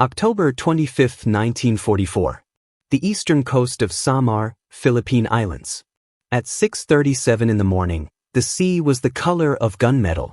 October 25, 1944. The eastern coast of Samar, Philippine Islands. At 6:37 in the morning, the sea was the color of gunmetal.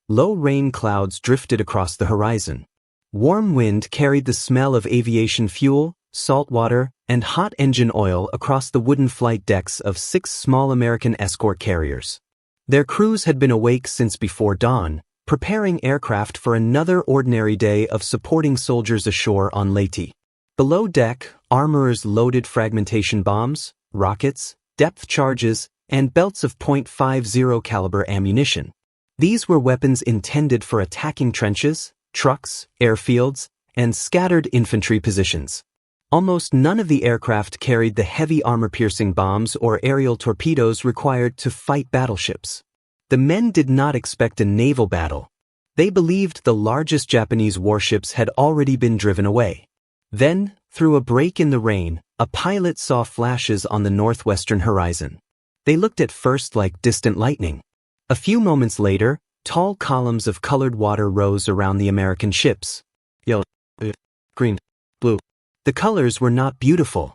Low rain clouds drifted across the horizon. Warm wind carried the smell of aviation fuel, salt water, and hot engine oil across the wooden flight decks of 6 small American escort carriers. Their crews had been awake since before dawn, preparing aircraft for another ordinary day of supporting soldiers ashore on Leyte. Below deck, armorers loaded fragmentation bombs, rockets, depth charges, and belts of .50 caliber ammunition. These were weapons intended for attacking trenches, trucks, airfields, and scattered infantry positions. Almost none of the aircraft carried the heavy armor-piercing bombs or aerial torpedoes required to fight battleships. The men did not expect a naval battle. They believed the largest Japanese warships had already been driven away. Then, through a break in the rain, a pilot saw flashes on the northwestern horizon. They looked at first like distant lightning. A few moments later, tall columns of colored water rose around the American ships. Yellow, green, blue. The colors were not beautiful.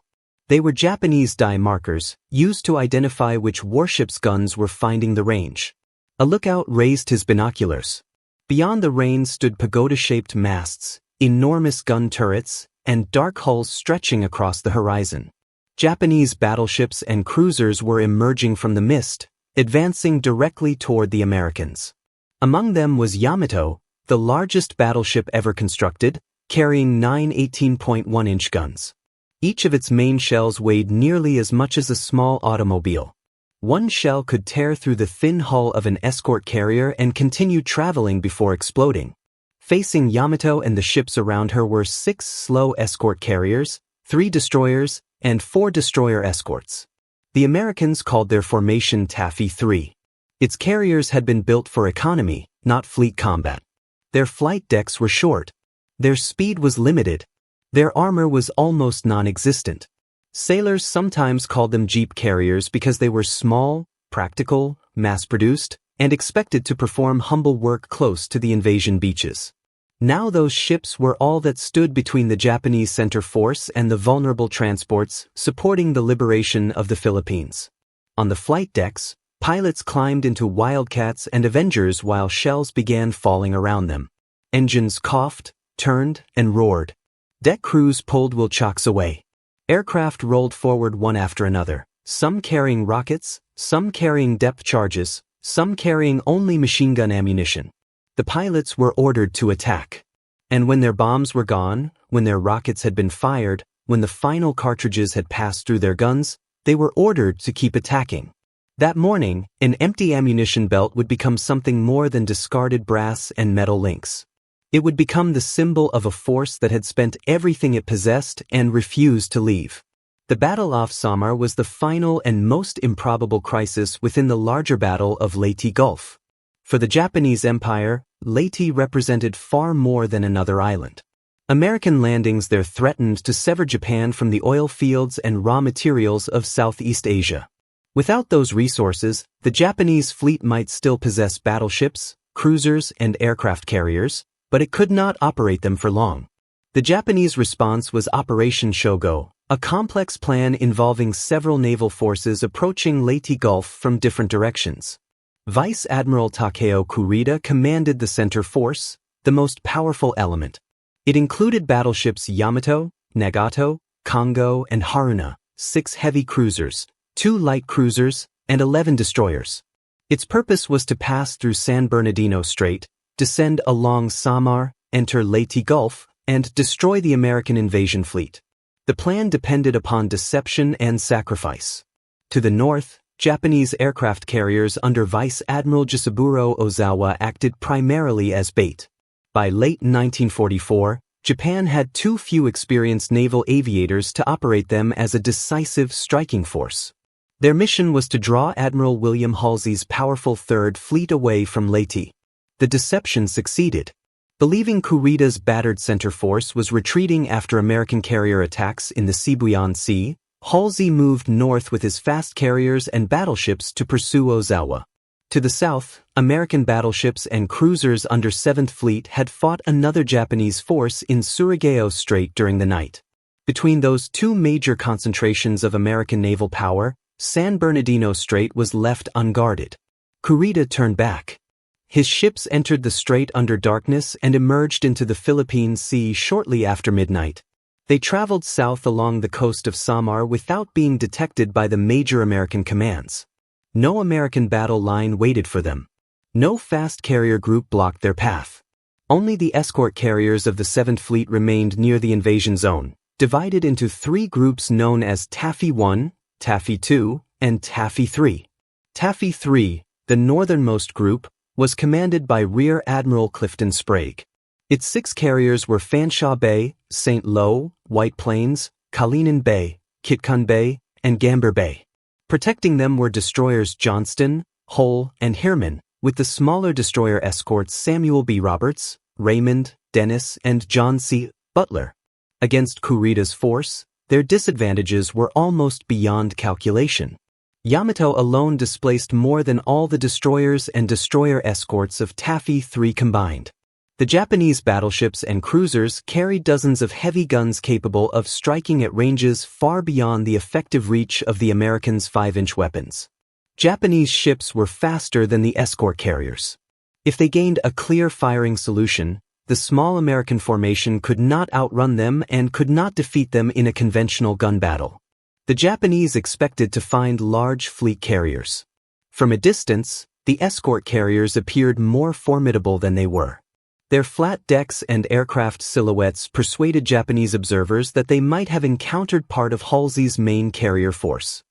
They were Japanese dye markers, used to identify which warships' guns were finding the range. A lookout raised his binoculars. Beyond the rain stood pagoda-shaped masts, enormous gun turrets, and dark hulls stretching across the horizon. Japanese battleships and cruisers were emerging from the mist, advancing directly toward the Americans. Among them was Yamato, the largest battleship ever constructed, carrying 9 18.1-inch guns. Each of its main shells weighed nearly as much as a small automobile. One shell could tear through the thin hull of an escort carrier and continue traveling before exploding. Facing Yamato and the ships around her were 6 slow escort carriers, 3 destroyers, and 4 destroyer escorts. The Americans called their formation Taffy 3. Its carriers had been built for economy, not fleet combat. Their flight decks were short. Their speed was limited. Their armor was almost non-existent. Sailors sometimes called them jeep carriers because they were small, practical, mass-produced, and expected to perform humble work close to the invasion beaches. Now those ships were all that stood between the Japanese center force and the vulnerable transports supporting the liberation of the Philippines. On the flight decks, pilots climbed into Wildcats and Avengers while shells began falling around them. Engines coughed, turned, and roared. Deck crews pulled Wilcox away. Aircraft rolled forward one after another, some carrying rockets, some carrying depth charges, some carrying only machine gun ammunition. The pilots were ordered to attack. And when their bombs were gone, when their rockets had been fired, when the final cartridges had passed through their guns, they were ordered to keep attacking. That morning, an empty ammunition belt would become something more than discarded brass and metal links. It would become the symbol of a force that had spent everything it possessed and refused to leave. The Battle off Samar was the final and most improbable crisis within the larger battle of Leyte Gulf. For the Japanese Empire, Leyte represented far more than another island. American landings there threatened to sever Japan from the oil fields and raw materials of Southeast Asia. Without those resources, the Japanese fleet might still possess battleships, cruisers, and aircraft carriers, but it could not operate them for long. The Japanese response was Operation Shogo, a complex plan involving several naval forces approaching Leyte Gulf from different directions. Vice Admiral Takeo Kurita commanded the center force, the most powerful element. It included battleships Yamato, Nagato, Kongo, and Haruna, 6 heavy cruisers, 2 light cruisers, and 11 destroyers. Its purpose was to pass through San Bernardino Strait, descend along Samar, enter Leyte Gulf, and destroy the American invasion fleet. The plan depended upon deception and sacrifice. To the north, Japanese aircraft carriers under Vice Admiral Jisaburo Ozawa acted primarily as bait. By late 1944, Japan had too few experienced naval aviators to operate them as a decisive striking force. Their mission was to draw Admiral William Halsey's powerful Third Fleet away from Leyte. The deception succeeded. Believing Kurita's battered center force was retreating after American carrier attacks in the Sibuyan Sea, Halsey moved north with his fast carriers and battleships to pursue Ozawa. To the south, American battleships and cruisers under 7th Fleet had fought another Japanese force in Surigao Strait during the night. Between those two major concentrations of American naval power, San Bernardino Strait was left unguarded. Kurita turned back. His ships entered the strait under darkness and emerged into the Philippine Sea shortly after midnight. They traveled south along the coast of Samar without being detected by the major American commands. No American battle line waited for them. No fast carrier group blocked their path. Only the escort carriers of the 7th Fleet remained near the invasion zone, divided into 3 groups known as Taffy 1, Taffy 2, and Taffy 3. Taffy 3, the northernmost group, was commanded by Rear Admiral Clifton Sprague. Its 6 carriers were Fanshawe Bay, St. Lo, White Plains, Kalinan Bay, Kitcon Bay, and Gambier Bay. Protecting them were destroyers Johnston, Hull, and Hirman, with the smaller destroyer escorts Samuel B. Roberts, Raymond, Dennis, and John C. Butler. Against Kurita's force, their disadvantages were almost beyond calculation. Yamato alone displaced more than all the destroyers and destroyer escorts of Taffy 3 combined. The Japanese battleships and cruisers carried dozens of heavy guns capable of striking at ranges far beyond the effective reach of the Americans' 5-inch weapons. Japanese ships were faster than the escort carriers. If they gained a clear firing solution, the small American formation could not outrun them and could not defeat them in a conventional gun battle. The Japanese expected to find large fleet carriers. From a distance, the escort carriers appeared more formidable than they were. Their flat decks and aircraft silhouettes persuaded Japanese observers that they might have encountered part of Halsey's main carrier force.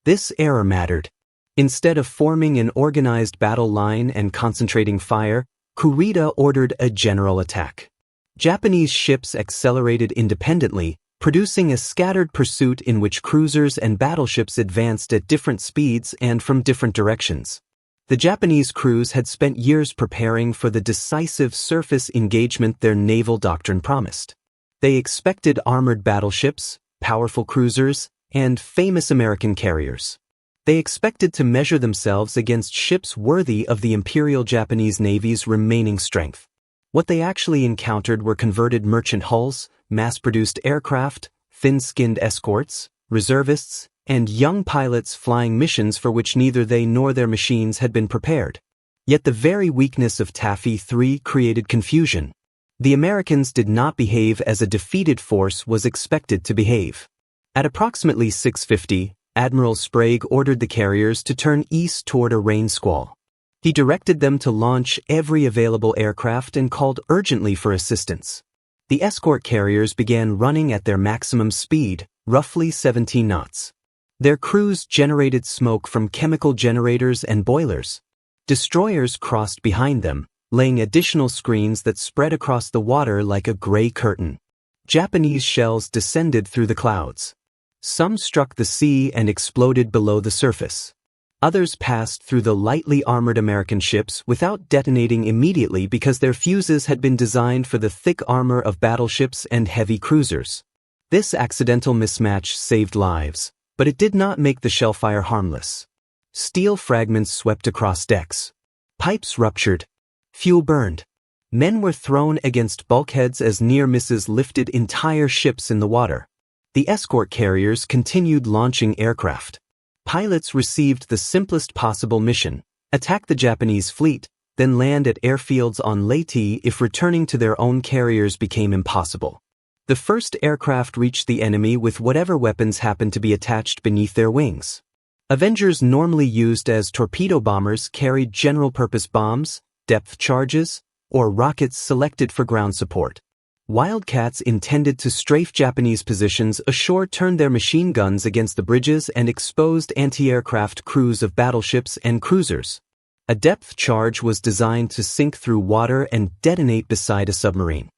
This error mattered. Instead of forming an organized battle line and concentrating fire, Kurita ordered a general attack. Japanese ships accelerated independently, producing a scattered pursuit in which cruisers and battleships advanced at different speeds and from different directions. The Japanese crews had spent years preparing for the decisive surface engagement their naval doctrine promised. They expected armored battleships, powerful cruisers, and famous American carriers. They expected to measure themselves against ships worthy of the Imperial Japanese Navy's remaining strength. What they actually encountered were converted merchant hulls, mass-produced aircraft, thin-skinned escorts, reservists, and young pilots flying missions for which neither they nor their machines had been prepared. Yet the very weakness of Taffy 3 created confusion. The Americans did not behave as a defeated force was expected to behave. At approximately 6:50, Admiral Sprague ordered the carriers to turn east toward a rain squall. He directed them to launch every available aircraft and called urgently for assistance. The escort carriers began running at their maximum speed, roughly 17 knots. Their crews generated smoke from chemical generators and boilers. Destroyers crossed behind them, laying additional screens that spread across the water like a gray curtain. Japanese shells descended through the clouds. Some struck the sea and exploded below the surface. Others passed through the lightly armored American ships without detonating immediately because their fuses had been designed for the thick armor of battleships and heavy cruisers. This accidental mismatch saved lives, but it did not make the shellfire harmless. Steel fragments swept across decks. Pipes ruptured. Fuel burned. Men were thrown against bulkheads as near misses lifted entire ships in the water. The escort carriers continued launching aircraft. Pilots received the simplest possible mission: attack the Japanese fleet, then land at airfields on Leyte if returning to their own carriers became impossible. The first aircraft reached the enemy with whatever weapons happened to be attached beneath their wings. Avengers normally used as torpedo bombers carried general-purpose bombs, depth charges, or rockets selected for ground support. Wildcats intended to strafe Japanese positions ashore turned their machine guns against the bridges and exposed anti-aircraft crews of battleships and cruisers. A depth charge was designed to sink through water and detonate beside a submarine.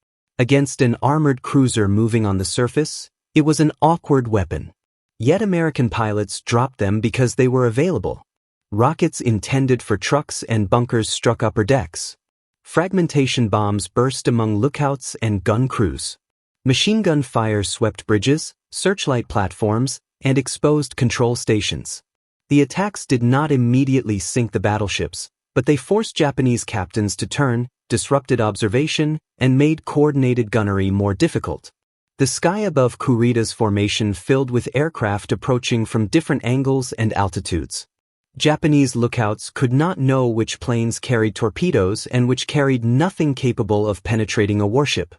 Against an armored cruiser moving on the surface, it was an awkward weapon. Yet American pilots dropped them because they were available. Rockets intended for trucks and bunkers struck upper decks. Fragmentation bombs burst among lookouts and gun crews. Machine gun fire swept bridges, searchlight platforms, and exposed control stations. The attacks did not immediately sink the battleships, but they forced Japanese captains to turn, disrupted observation, and made coordinated gunnery more difficult. The sky above Kurida's formation filled with aircraft approaching from different angles and altitudes. Japanese lookouts could not know which planes carried torpedoes and which carried nothing capable of penetrating a warship.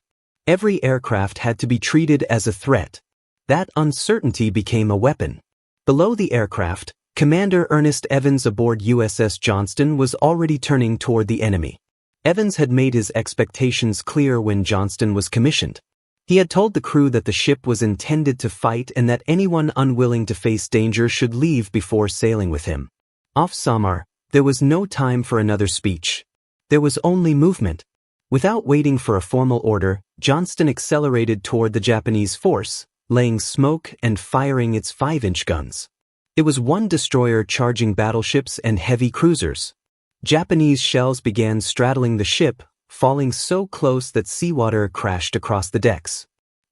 Every aircraft had to be treated as a threat. That uncertainty became a weapon. Below the aircraft, Commander Ernest Evans aboard USS Johnston was already turning toward the enemy. Evans had made his expectations clear when Johnston was commissioned. He had told the crew that the ship was intended to fight and that anyone unwilling to face danger should leave before sailing with him. Off Samar, there was no time for another speech. There was only movement. Without waiting for a formal order, Johnston accelerated toward the Japanese force, laying smoke and firing its 5-inch guns. It was one destroyer charging battleships and heavy cruisers. Japanese shells began straddling the ship, falling so close that seawater crashed across the decks.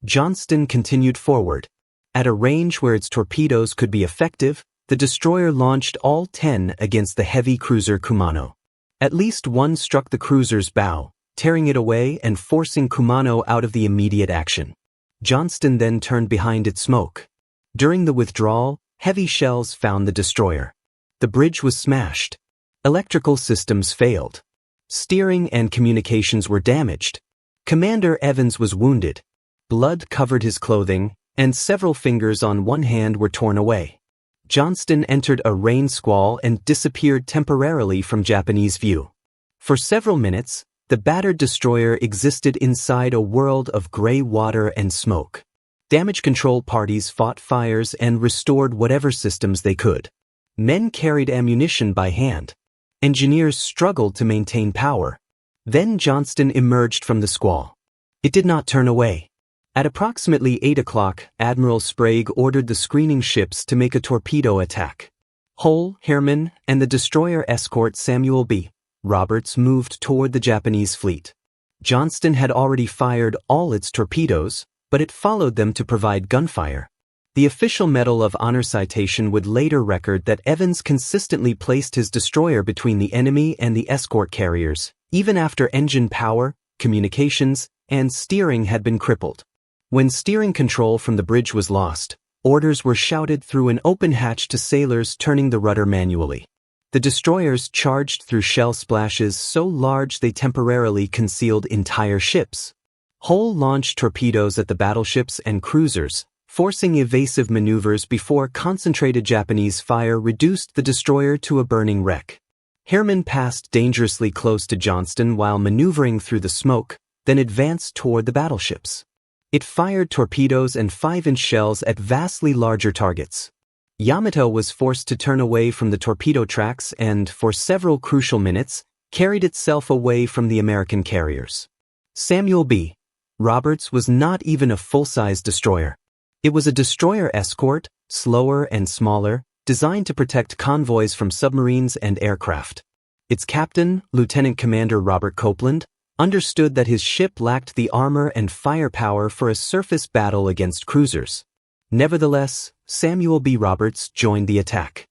Johnston continued forward. At a range where its torpedoes could be effective, the destroyer launched all 10 against the heavy cruiser Kumano. At least one struck the cruiser's bow, tearing it away and forcing Kumano out of the immediate action. Johnston then turned behind its smoke. During the withdrawal, heavy shells found the destroyer. The bridge was smashed. Electrical systems failed. Steering and communications were damaged. Commander Evans was wounded. Blood covered his clothing, and several fingers on one hand were torn away. Johnston entered a rain squall and disappeared temporarily from Japanese view. For several minutes, the battered destroyer existed inside a world of gray water and smoke. Damage control parties fought fires and restored whatever systems they could. Men carried ammunition by hand. Engineers struggled to maintain power. Then Johnston emerged from the squall. It did not turn away. At approximately 8 o'clock, Admiral Sprague ordered the screening ships to make a torpedo attack. Hull, Herman, and the destroyer escort Samuel B. Roberts moved toward the Japanese fleet. Johnston had already fired all its torpedoes, but it followed them to provide gunfire. The official Medal of Honor citation would later record that Evans consistently placed his destroyer between the enemy and the escort carriers, even after engine power, communications, and steering had been crippled. When steering control from the bridge was lost, orders were shouted through an open hatch to sailors turning the rudder manually. The destroyers charged through shell splashes so large they temporarily concealed entire ships. Hull launched torpedoes at the battleships and cruisers, forcing evasive maneuvers before concentrated Japanese fire reduced the destroyer to a burning wreck. Herman passed dangerously close to Johnston while maneuvering through the smoke, then advanced toward the battleships. It fired torpedoes and 5-inch shells at vastly larger targets. Yamato was forced to turn away from the torpedo tracks and, for several crucial minutes, carried itself away from the American carriers. Samuel B. Roberts was not even a full-size destroyer. It was a destroyer escort, slower and smaller, designed to protect convoys from submarines and aircraft. Its captain, Lieutenant Commander Robert Copeland, understood that his ship lacked the armor and firepower for a surface battle against cruisers. Nevertheless, Samuel B. Roberts joined the attack.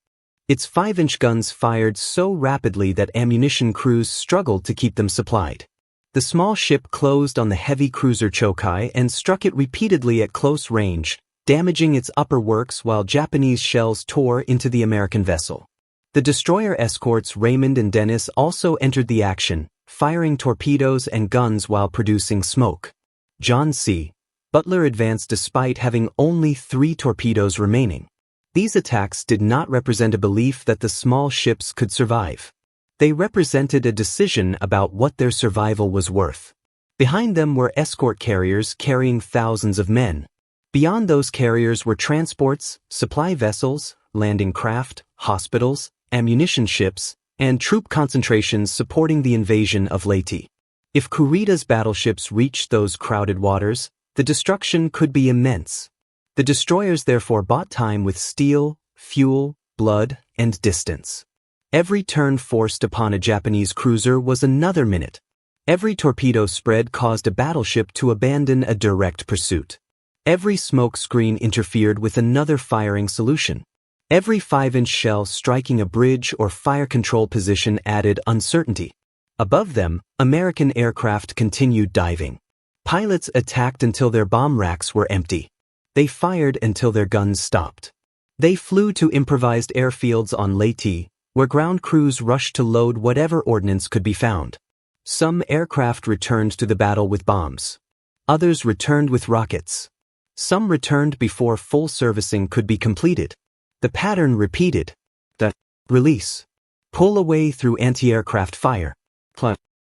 Its 5-inch guns fired so rapidly that ammunition crews struggled to keep them supplied. The small ship closed on the heavy cruiser Chokai and struck it repeatedly at close range, damaging its upper works while Japanese shells tore into the American vessel. The destroyer escorts Raymond and Dennis also entered the action, firing torpedoes and guns while producing smoke. John C. Butler advanced despite having only 3 torpedoes remaining. These attacks did not represent a belief that the small ships could survive. They represented a decision about what their survival was worth. Behind them were escort carriers carrying thousands of men. Beyond those carriers were transports, supply vessels, landing craft, hospitals, ammunition ships, and troop concentrations supporting the invasion of Leyte. If Kurida's battleships reached those crowded waters, the destruction could be immense. The destroyers therefore bought time with steel, fuel, blood, and distance. Every turn forced upon a Japanese cruiser was another minute. Every torpedo spread caused a battleship to abandon a direct pursuit. Every smoke screen interfered with another firing solution. Every 5-inch shell striking a bridge or fire control position added uncertainty. Above them, American aircraft continued diving. Pilots attacked until their bomb racks were empty. They fired until their guns stopped. They flew to improvised airfields on Leyte, where ground crews rushed to load whatever ordnance could be found. Some aircraft returned to the battle with bombs. Others returned with rockets. Some returned before full servicing could be completed. The pattern repeated. The release. Pull away through anti-aircraft fire.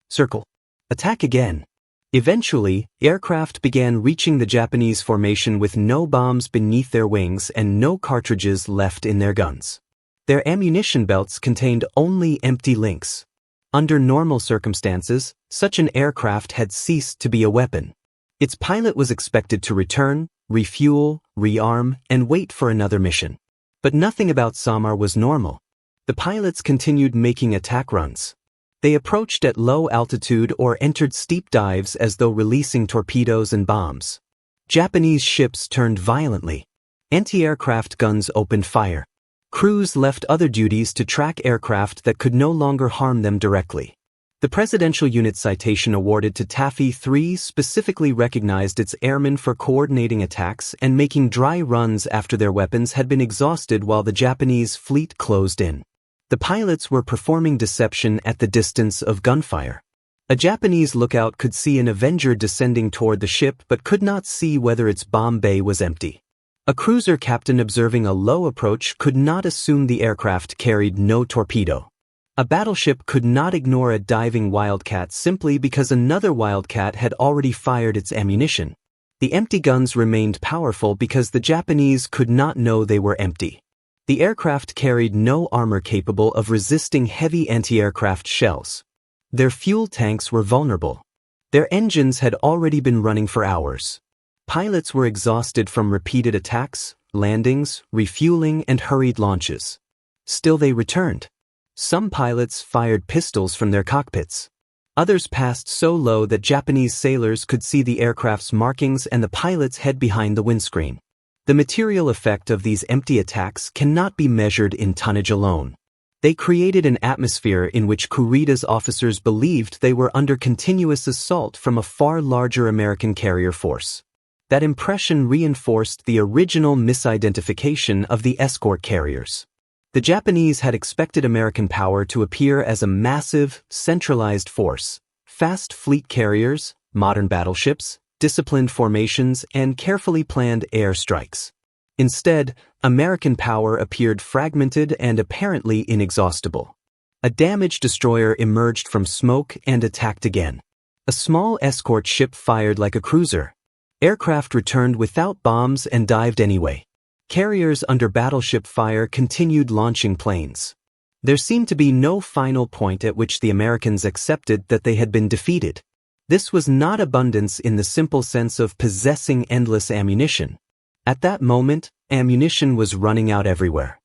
Circle. Attack again. Eventually, aircraft began reaching the Japanese formation with no bombs beneath their wings and no cartridges left in their guns. Their ammunition belts contained only empty links. Under normal circumstances, such an aircraft had ceased to be a weapon. Its pilot was expected to return, refuel, rearm, and wait for another mission. But nothing about Samar was normal. The pilots continued making attack runs. They approached at low altitude or entered steep dives as though releasing torpedoes and bombs. Japanese ships turned violently. Anti-aircraft guns opened fire. Crews left other duties to track aircraft that could no longer harm them directly. The Presidential Unit Citation awarded to Taffy 3 specifically recognized its airmen for coordinating attacks and making dry runs after their weapons had been exhausted while the Japanese fleet closed in. The pilots were performing deception at the distance of gunfire. A Japanese lookout could see an Avenger descending toward the ship but could not see whether its bomb bay was empty. A cruiser captain observing a low approach could not assume the aircraft carried no torpedo. A battleship could not ignore a diving Wildcat simply because another Wildcat had already fired its ammunition. The empty guns remained powerful because the Japanese could not know they were empty. The aircraft carried no armor capable of resisting heavy anti-aircraft shells. Their fuel tanks were vulnerable. Their engines had already been running for hours. Pilots were exhausted from repeated attacks, landings, refueling, and hurried launches. Still they returned. Some pilots fired pistols from their cockpits. Others passed so low that Japanese sailors could see the aircraft's markings and the pilot's head behind the windscreen. The material effect of these empty attacks cannot be measured in tonnage alone. They created an atmosphere in which Kurita's officers believed they were under continuous assault from a far larger American carrier force. That impression reinforced the original misidentification of the escort carriers. The Japanese had expected American power to appear as a massive, centralized force, fast fleet carriers, modern battleships, disciplined formations, and carefully planned air strikes. Instead, American power appeared fragmented and apparently inexhaustible. A damaged destroyer emerged from smoke and attacked again. A small escort ship fired like a cruiser. Aircraft returned without bombs and dived anyway. Carriers under battleship fire continued launching planes. There seemed to be no final point at which the Americans accepted that they had been defeated. This was not abundance in the simple sense of possessing endless ammunition. At that moment, ammunition was running out everywhere.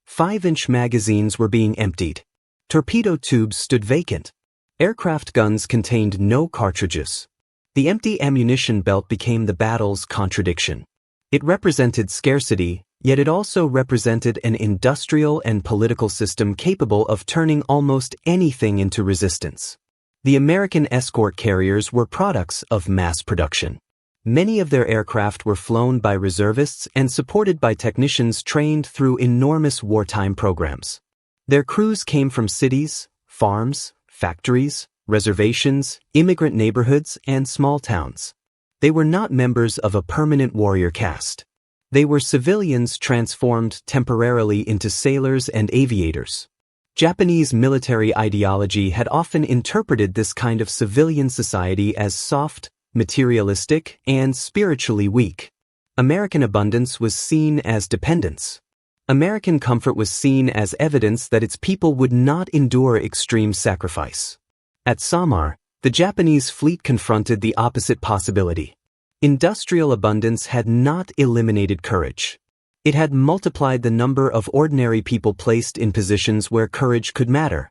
5-inch magazines were being emptied. Torpedo tubes stood vacant. Aircraft guns contained no cartridges. The empty ammunition belt became the battle's contradiction. It represented scarcity, yet it also represented an industrial and political system capable of turning almost anything into resistance. The American escort carriers were products of mass production. Many of their aircraft were flown by reservists and supported by technicians trained through enormous wartime programs. Their crews came from cities, farms, factories, reservations, immigrant neighborhoods, and small towns. They were not members of a permanent warrior caste. They were civilians transformed temporarily into sailors and aviators. Japanese military ideology had often interpreted this kind of civilian society as soft, materialistic, and spiritually weak. American abundance was seen as dependence. American comfort was seen as evidence that its people would not endure extreme sacrifice. At Samar, the Japanese fleet confronted the opposite possibility. Industrial abundance had not eliminated courage. It had multiplied the number of ordinary people placed in positions where courage could matter.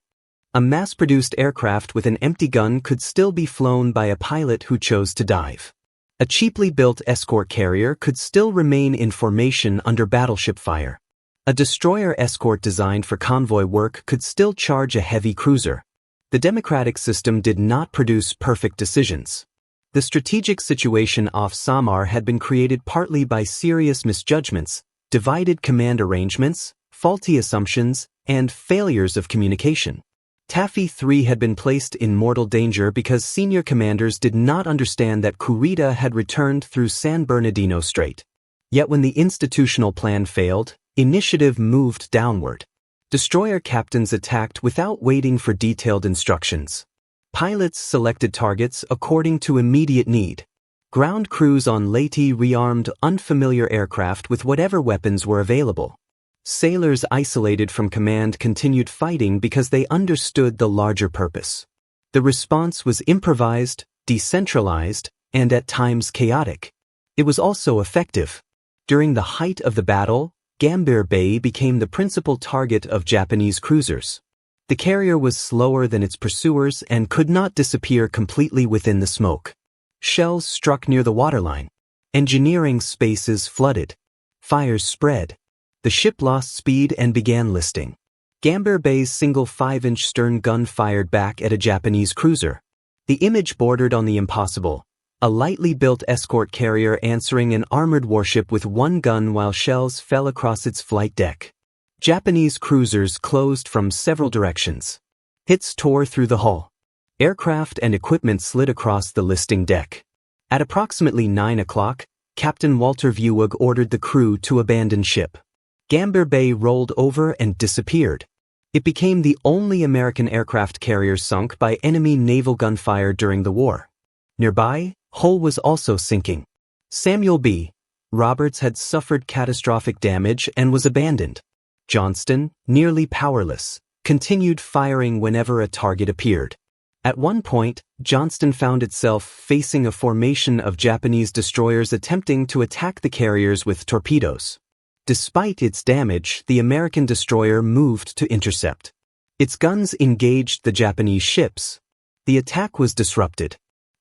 A mass-produced aircraft with an empty gun could still be flown by a pilot who chose to dive. A cheaply built escort carrier could still remain in formation under battleship fire. A destroyer escort designed for convoy work could still charge a heavy cruiser. The democratic system did not produce perfect decisions. The strategic situation off Samar had been created partly by serious misjudgments, divided command arrangements, faulty assumptions, and failures of communication. Taffy 3 had been placed in mortal danger because senior commanders did not understand that Kurita had returned through San Bernardino Strait. Yet when the institutional plan failed, initiative moved downward. Destroyer captains attacked without waiting for detailed instructions. Pilots selected targets according to immediate need. Ground crews on Leyte rearmed unfamiliar aircraft with whatever weapons were available. Sailors isolated from command continued fighting because they understood the larger purpose. The response was improvised, decentralized, and at times chaotic. It was also effective. During the height of the battle, Gambier Bay became the principal target of Japanese cruisers. The carrier was slower than its pursuers and could not disappear completely within the smoke. Shells struck near the waterline. Engineering spaces flooded. Fires spread. The ship lost speed and began listing. Gambier Bay's single 5-inch stern gun fired back at a Japanese cruiser. The image bordered on the impossible. A lightly built escort carrier answering an armored warship with one gun while shells fell across its flight deck. Japanese cruisers closed from several directions. Hits tore through the hull. Aircraft and equipment slid across the listing deck. At approximately 9 o'clock, Captain Walter Vuig ordered the crew to abandon ship. Gambier Bay rolled over and disappeared. It became the only American aircraft carrier sunk by enemy naval gunfire during the war. Nearby, Hull was also sinking. Samuel B. Roberts had suffered catastrophic damage and was abandoned. Johnston, nearly powerless, continued firing whenever a target appeared. At one point, Johnston found itself facing a formation of Japanese destroyers attempting to attack the carriers with torpedoes. Despite its damage, the American destroyer moved to intercept. Its guns engaged the Japanese ships. The attack was disrupted.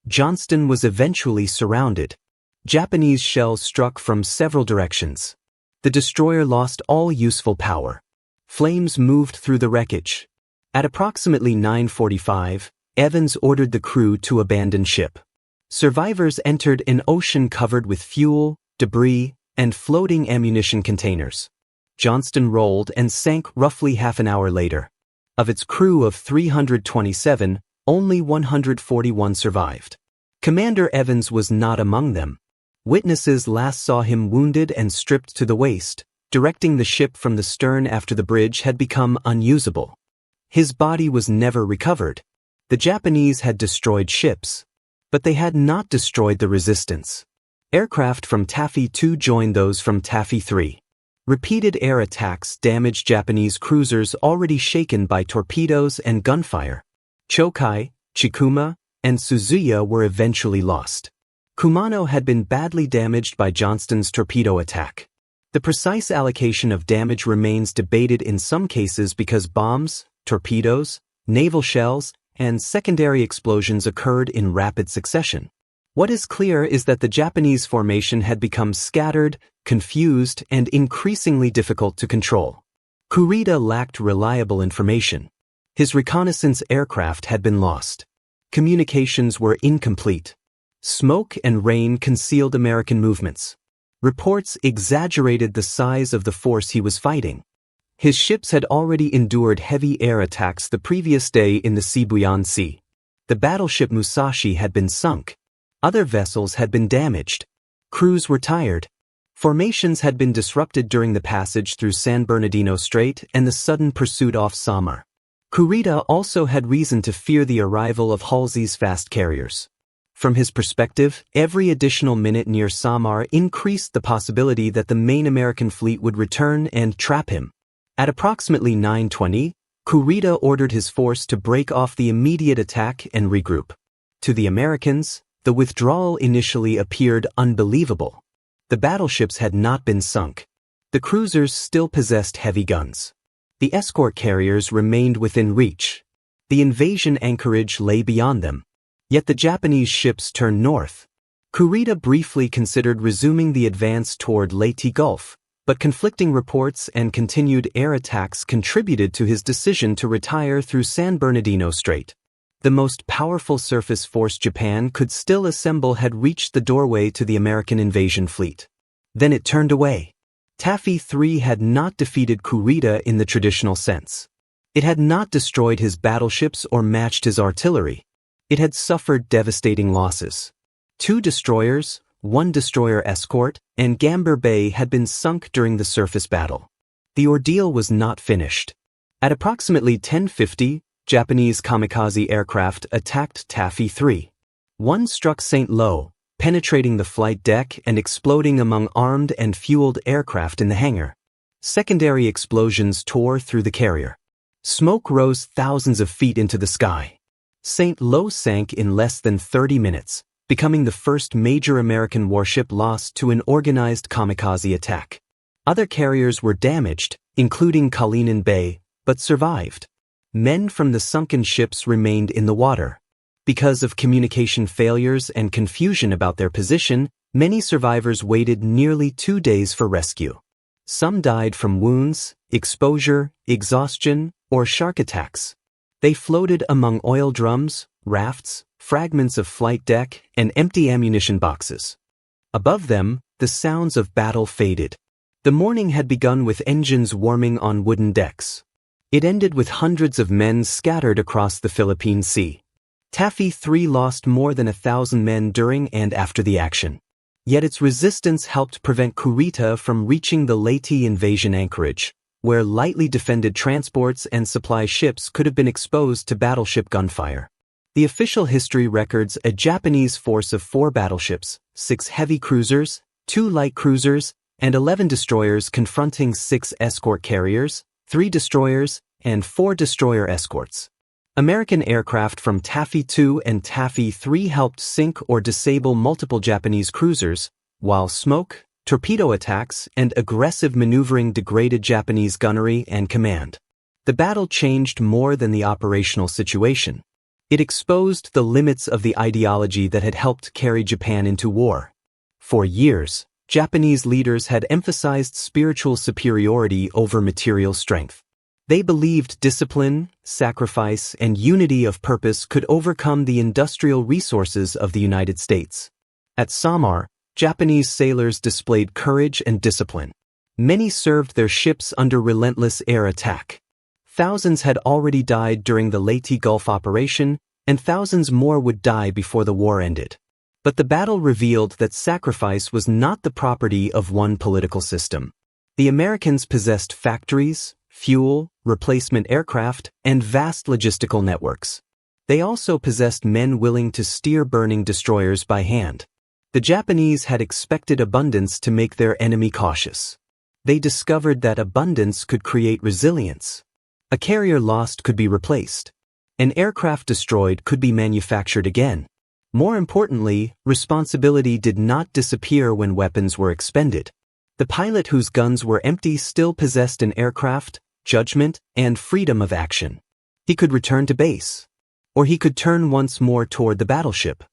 Johnston was eventually surrounded. Japanese shells struck from several directions. The destroyer lost all useful power. Flames moved through the wreckage. At approximately 9:45, Evans ordered the crew to abandon ship. Survivors entered an ocean covered with fuel, debris, and floating ammunition containers. Johnston rolled and sank roughly half an hour later. Of its crew of 327, only 141 survived. Commander Evans was not among them. Witnesses last saw him wounded and stripped to the waist. Directing the ship from the stern after the bridge had become unusable. His body was never recovered. The Japanese had destroyed ships, but they had not destroyed the resistance. Aircraft from Taffy 2 joined those from Taffy 3. Repeated air attacks damaged Japanese cruisers already shaken by torpedoes and gunfire. Chokai, Chikuma, and Suzuya were eventually lost. Kumano had been badly damaged by Johnston's torpedo attack. The precise allocation of damage remains debated in some cases because bombs, torpedoes, naval shells, and secondary explosions occurred in rapid succession. What is clear is that the Japanese formation had become scattered, confused, and increasingly difficult to control. Kurita lacked reliable information. His reconnaissance aircraft had been lost. Communications were incomplete. Smoke and rain concealed American movements. Reports exaggerated the size of the force he was fighting. His ships had already endured heavy air attacks the previous day in the Sibuyan Sea. The battleship Musashi had been sunk. Other vessels had been damaged. Crews were tired. Formations had been disrupted during the passage through San Bernardino Strait and the sudden pursuit off Samar. Kurita also had reason to fear the arrival of Halsey's fast carriers. From his perspective, every additional minute near Samar increased the possibility that the main American fleet would return and trap him. At approximately 9:20, Kurita ordered his force to break off the immediate attack and regroup. To the Americans, the withdrawal initially appeared unbelievable. The battleships had not been sunk. The cruisers still possessed heavy guns. The escort carriers remained within reach. The invasion anchorage lay beyond them. Yet the Japanese ships turned north. Kurita briefly considered resuming the advance toward Leyte Gulf, But conflicting reports and continued air attacks contributed to his decision to retire through San Bernardino Strait. The most powerful surface force Japan could still assemble had reached the doorway to the American invasion fleet. Then it turned away. Taffy 3 had not defeated Kurita in the traditional sense. It had not destroyed his battleships or matched his artillery. It had suffered devastating losses. 2 destroyers, 1 destroyer Escort, and Gamber Bay had been sunk during the surface battle. The ordeal was not finished. At approximately 10:50, Japanese kamikaze aircraft attacked Taffy 3. 1 struck St. Lo, penetrating the flight deck and exploding among armed and fueled aircraft in the hangar. Secondary explosions tore through the carrier. Smoke rose thousands of feet into the sky. St. Lo sank in less than 30 minutes, becoming the first major American warship lost to an organized kamikaze attack. Other carriers were damaged, including Kalinin Bay, but survived. Men from the sunken ships remained in the water. Because of communication failures and confusion about their position, many survivors waited nearly 2 days for rescue. Some died from wounds, exposure, exhaustion, or shark attacks. They floated among oil drums, rafts, fragments of flight deck, and empty ammunition boxes. Above them, the sounds of battle faded. The morning had begun with engines warming on wooden decks. It ended with hundreds of men scattered across the Philippine Sea. Taffy 3 lost more than 1,000 men during and after the action. Yet its resistance helped prevent Kurita from reaching the Leyte invasion anchorage, where lightly defended transports and supply ships could have been exposed to battleship gunfire. The official history records a Japanese force of 4 battleships, 6 heavy cruisers, 2 light cruisers, and 11 destroyers confronting 6 escort carriers, 3 destroyers, and 4 destroyer escorts. American aircraft from Taffy 2 and Taffy 3 helped sink or disable multiple Japanese cruisers, while smoke, torpedo attacks, and aggressive maneuvering degraded Japanese gunnery and command. The battle changed more than the operational situation. It exposed the limits of the ideology that had helped carry Japan into war. For years, Japanese leaders had emphasized spiritual superiority over material strength. They believed discipline, sacrifice, and unity of purpose could overcome the industrial resources of the United States. At Samar, Japanese sailors displayed courage and discipline. Many served their ships under relentless air attack. Thousands had already died during the Leyte Gulf operation, and thousands more would die before the war ended. But the battle revealed that sacrifice was not the property of one political system. The Americans possessed factories, fuel, replacement aircraft, and vast logistical networks. They also possessed men willing to steer burning destroyers by hand. The Japanese had expected abundance to make their enemy cautious. They discovered that abundance could create resilience. A carrier lost could be replaced. An aircraft destroyed could be manufactured again. More importantly, responsibility did not disappear when weapons were expended. The pilot whose guns were empty still possessed an aircraft, judgment, and freedom of action. He could return to base. Or he could turn once more toward the battleship.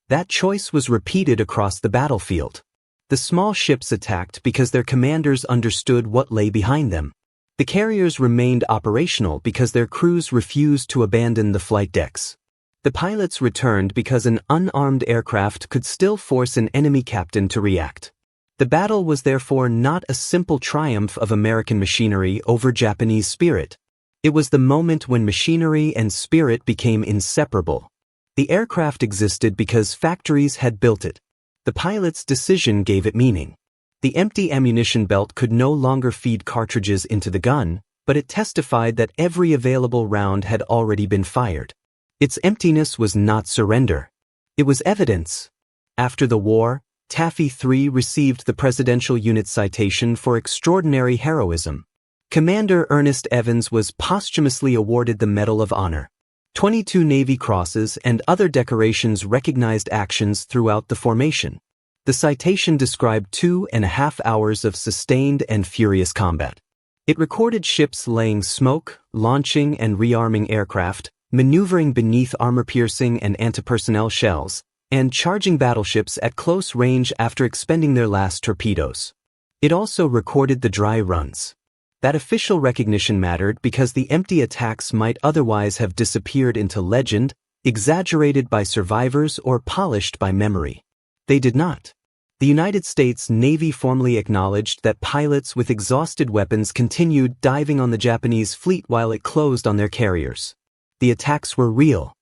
That choice was repeated across the battlefield. The small ships attacked because their commanders understood what lay behind them. The carriers remained operational because their crews refused to abandon the flight decks. The pilots returned because an unarmed aircraft could still force an enemy captain to react. The battle was therefore not a simple triumph of American machinery over Japanese spirit. It was the moment when machinery and spirit became inseparable. The aircraft existed because factories had built it. The pilot's decision gave it meaning. The empty ammunition belt could no longer feed cartridges into the gun, but it testified that every available round had already been fired. Its emptiness was not surrender. It was evidence. After the war, Taffy 3 received the Presidential Unit Citation for extraordinary heroism. Commander Ernest Evans was posthumously awarded the Medal of Honor. 22 Navy Crosses and other decorations recognized actions throughout the formation. The citation described 2.5 hours of sustained and furious combat. It recorded ships laying smoke, launching and rearming aircraft, maneuvering beneath armor-piercing and anti-personnel shells, and charging battleships at close range after expending their last torpedoes. It also recorded the dry runs. That official recognition mattered because the empty attacks might otherwise have disappeared into legend, exaggerated by survivors or polished by memory. They did not. The United States Navy formally acknowledged that pilots with exhausted weapons continued diving on the Japanese fleet while it closed on their carriers. The attacks were real.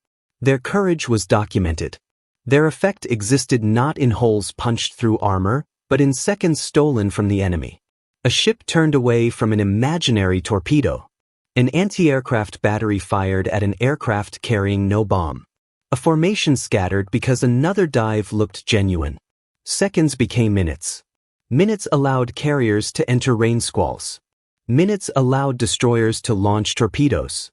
Their courage was documented. Their effect existed not in holes punched through armor, but in seconds stolen from the enemy. A ship turned away from an imaginary torpedo. An anti-aircraft battery fired at an aircraft carrying no bomb. A formation scattered because another dive looked genuine. Seconds became minutes. Minutes allowed carriers to enter rain squalls. Minutes allowed destroyers to launch torpedoes.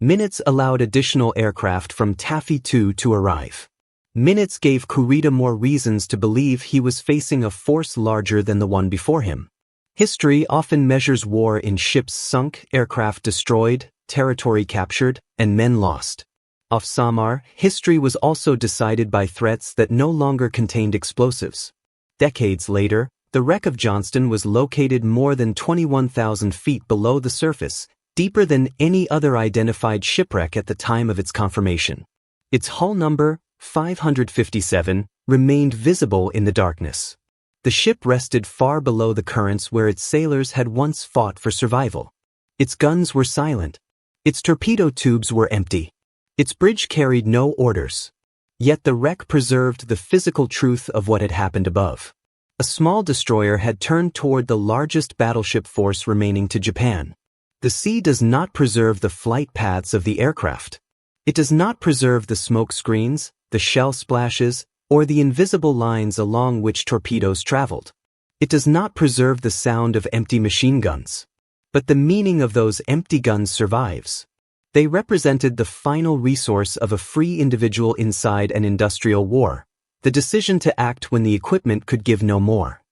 Minutes allowed additional aircraft from Taffy 2 to arrive. Minutes gave Kurita more reasons to believe he was facing a force larger than the one before him. History often measures war in ships sunk, aircraft destroyed, territory captured, and men lost. Off Samar, history was also decided by threats that no longer contained explosives. Decades later, the wreck of Johnston was located more than 21,000 feet below the surface, deeper than any other identified shipwreck at the time of its confirmation. Its hull number, 557, remained visible in the darkness. The ship rested far below the currents where its sailors had once fought for survival. Its guns were silent. Its torpedo tubes were empty. Its bridge carried no orders. Yet the wreck preserved the physical truth of what had happened above. A small destroyer had turned toward the largest battleship force remaining to Japan. The sea does not preserve the flight paths of the aircraft. It does not preserve the smoke screens, the shell splashes, or the invisible lines along which torpedoes traveled. It does not preserve the sound of empty machine guns. But the meaning of those empty guns survives. They represented the final resource of a free individual inside an industrial war, the decision to act when the equipment could give no more.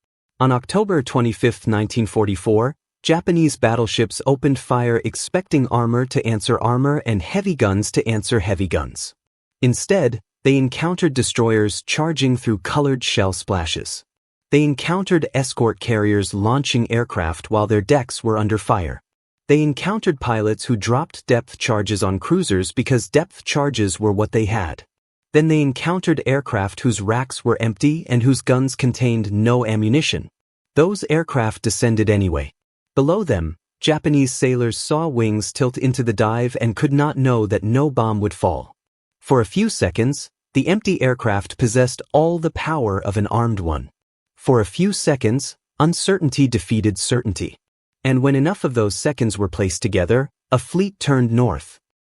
On October 25, 1944, Japanese battleships opened fire expecting armor to answer armor and heavy guns to answer heavy guns. Instead, they encountered destroyers charging through colored shell splashes. They encountered escort carriers launching aircraft while their decks were under fire. They encountered pilots who dropped depth charges on cruisers because depth charges were what they had. Then they encountered aircraft whose racks were empty and whose guns contained no ammunition. Those aircraft descended anyway. Below them, Japanese sailors saw wings tilt into the dive and could not know that no bomb would fall. For a few seconds, the empty aircraft possessed all the power of an armed one. For a few seconds, uncertainty defeated certainty. And when enough of those seconds were placed together, a fleet turned north.